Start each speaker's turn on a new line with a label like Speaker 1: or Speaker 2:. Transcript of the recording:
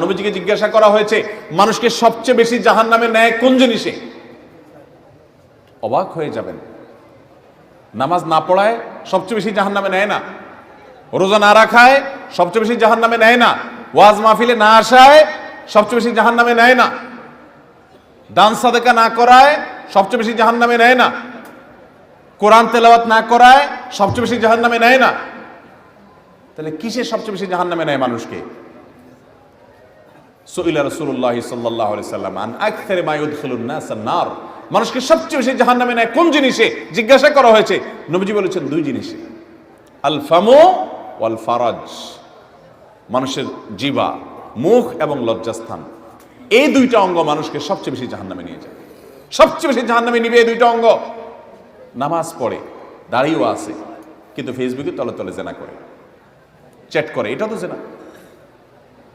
Speaker 1: নবীজিকে জিজ্ঞাসা করা হয়েছে মানুষকে সবচেয়ে বেশি জাহান্নামে নেয় কোন জিনিসে? অবাক হয়ে যাবেন। নামাজ না পড়ায় সবচেয়ে বেশি জাহান্নামে নেয় না, রোজা না রাখায় সবচেয়ে বেশি জাহান্নামে নেয় না, ওয়াজ মাহফিলে না আসায় সবচেয়ে বেশি জাহান্নামে নেয় না, দান সাদেকা না করায় সবচেয়ে বেশি জাহান্নামে নেয় না, কোরআন তেলাওয়াত না করায় সবচেয়ে বেশি জাহান্নামে নেয় না। তাহলে কিসে সবচেয়ে বেশি জাহান্নামে নেয় মানুষকে? সুইলা রাসূলুল্লাহ সাল্লাল্লাহু আলাইহি সাল্লাম আন আকসারি মা ইউদখিলুন নাস আন-নার, মানুষকে সবচেয়ে বেশি জাহান্নামে নেয় কোন জিনিসে জিজ্ঞাসা করা হয়েছে। নবীজি বলেছেন দুই জিনিসে, আল ফামু ওয়াল ফারাজ, মানুষের জিহ্বা, মুখ এবং লজ্জাস্থান, এই দুইটা অঙ্গ মানুষকে সবচেয়ে বেশি জাহান্নামে নিয়ে যায়। সবচেয়ে বেশি জাহান্নামে নিবে এই দুইটা অঙ্গ। নামাজ পড়ে, দাঁড়িয়েও আছে, কিন্তু ফেসবুকে তলে তলে জেনা করে, চ্যাট করে, এটা তো জেনা।